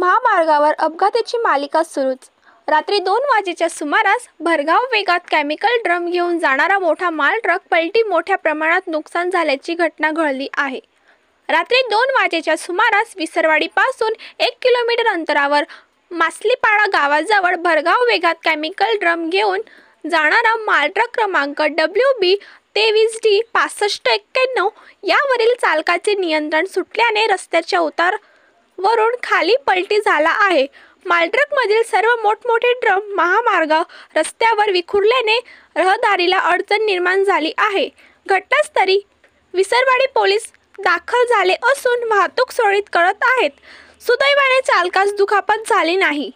महामार्गावर अपघाताची मालिका सुरूच। रात्री 2 वाजेच्या सुमारास भरधाव वेगात केमिकल ड्रम घेऊन जाणारा मोठा माल ट्रक पलटी मोठ्या प्रमाणात नुकसान झाल्याची घटना घडली आहे। रात्री 2 वाजेच्या सुमारास विसरवाडीपासून 1 किलोमीटर अंतरावर मासलीपाडा गावाजवळ भरधाव वेगात केमिकल ड्रम घेऊन जाणारा माल ट्रक क्रमांक WB 23D 6591 यावरील चालकाचे नियंत्रण सुटल्याने रस्त्याच्या उतारावरून खाली पलटी झाला आहे। मालट्रकमधील सर्व मोठमोठे ड्रम महामार्ग रस्त्यावर विखुरल्याने रहदारीला अडचण निर्माण झाली आहे। घटनास्थळी विसरवाडी पोलीस दाखल झाले असून वाहतूक सुरळीत करत आहेत। सुदैवाने चालकास दुखापत झाली नाही।